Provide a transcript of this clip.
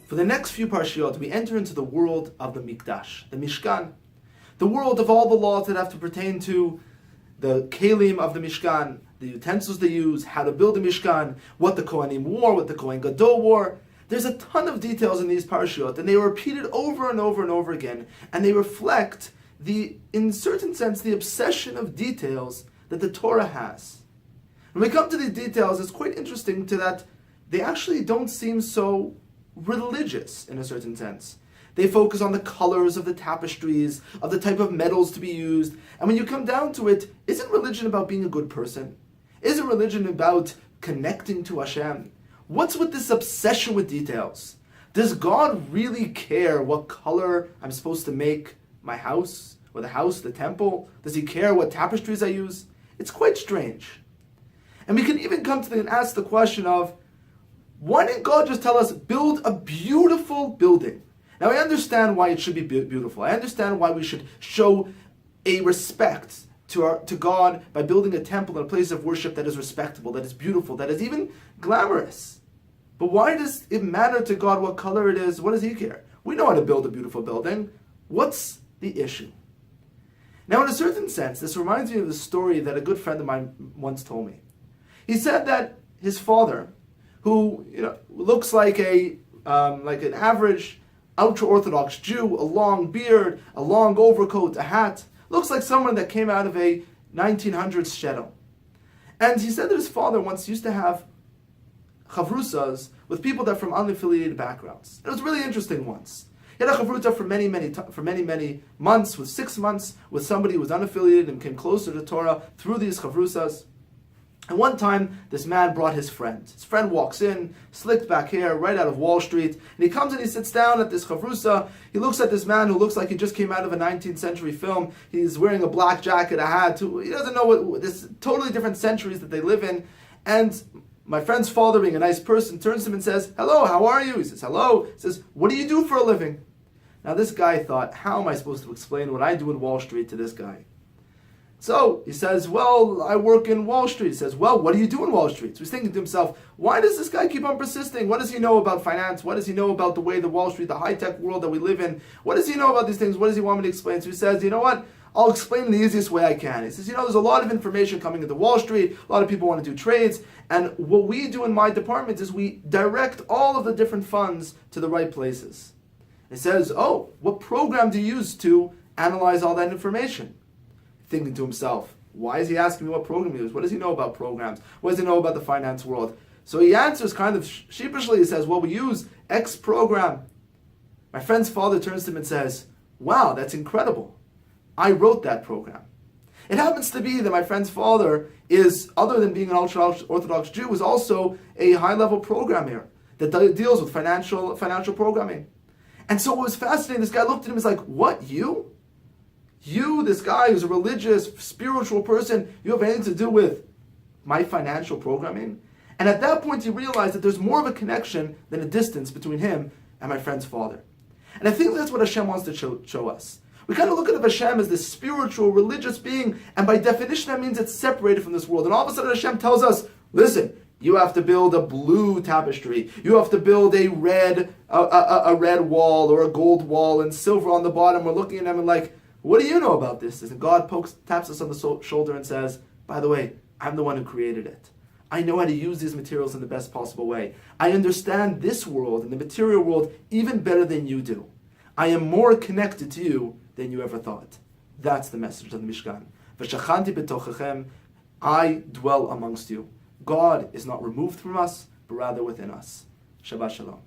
For the next few parshiot, we enter into the world of the Mikdash, the Mishkan, the world of all the laws that have to pertain to the kelim of the Mishkan, the utensils they use, how to build a Mishkan, what the Kohanim wore, what the Kohen Gadol wore. There's a ton of details in these parshiot, and they are repeated over and over and over again, and they reflect in a certain sense, the obsession of details that the Torah has. When we come to these details, it's quite interesting that they actually don't seem so religious in a certain sense. They focus on the colors of the tapestries, of the type of metals to be used. And when you come down to it, isn't religion about being a good person? Isn't religion about connecting to Hashem? What's with this obsession with details? Does God really care what color I'm supposed to make my house, or the temple? Does he care what tapestries I use? It's quite strange. And we can even come to and ask the question of, why didn't God just tell us, build a beautiful building? Now I understand why it should be beautiful. I understand why we should show a respect to God by building a temple and a place of worship that is respectable, that is beautiful, that is even glamorous. But why does it matter to God what color it is? What does he care? We know how to build a beautiful building. What's the issue? Now, in a certain sense, this reminds me of the story that a good friend of mine once told me. He said that his father, who looks like an average ultra-Orthodox Jew, a long beard, a long overcoat, a hat, looks like someone that came out of a 1900s shtetl. And he said that his father once used to have chavrusas with people that are from unaffiliated backgrounds. It was really interesting once. He had a chavruta for many months, with 6 months, with somebody who was unaffiliated and came closer to Torah through these chavrusas. And one time, this man brought his friend. His friend walks in, slicked back hair, right out of Wall Street, and he comes and he sits down at this chavrusa. He looks at this man who looks like he just came out of a 19th century film. He's wearing a black jacket, a hat. He doesn't know what this totally different centuries that they live in. And my friend's father, being a nice person, turns to him and says, "Hello, how are you?" He says, "Hello." He says, "What do you do for a living?" Now this guy thought, how am I supposed to explain what I do in Wall Street to this guy? So he says, "Well, I work in Wall Street." He says, "Well, what do you do in Wall Street?" So he's thinking to himself, why does this guy keep on persisting? What does he know about finance? What does he know about the way the Wall Street, the high-tech world that we live in? What does he know about these things? What does he want me to explain? So he says, "You know what? I'll explain in the easiest way I can." He says, "There's a lot of information coming into Wall Street. A lot of people want to do trades. And what we do in my department is we direct all of the different funds to the right places." He says, "Oh, what program do you use to analyze all that information?" Thinking to himself, why is he asking me what program he uses? What does he know about programs? What does he know about the finance world? So he answers kind of sheepishly. He says, "Well, we use X program." My friend's father turns to him and says, "Wow, that's incredible. I wrote that program." It happens to be that my friend's father is, other than being an ultra-Orthodox Jew, is also a high-level programmer that deals with financial programming. And so what was fascinating, this guy looked at him and was like, "What, you? You, this guy who's a religious, spiritual person, you have anything to do with my financial programming?" And at that point he realized that there's more of a connection than a distance between him and my friend's father. And I think that's what Hashem wants to show us. We kind of look at Hashem as this spiritual, religious being, and by definition that means it's separated from this world. And all of a sudden Hashem tells us, listen, you have to build a blue tapestry. You have to build a red wall or a gold wall and silver on the bottom. We're looking at him and like, what do you know about this? And God taps us on the shoulder and says, by the way, I'm the one who created it. I know how to use these materials in the best possible way. I understand this world and the material world even better than you do. I am more connected to you than you ever thought. That's the message of the Mishkan. V'shachanti b'tochechem, I dwell amongst you. God is not removed from us, but rather within us. Shabbat Shalom.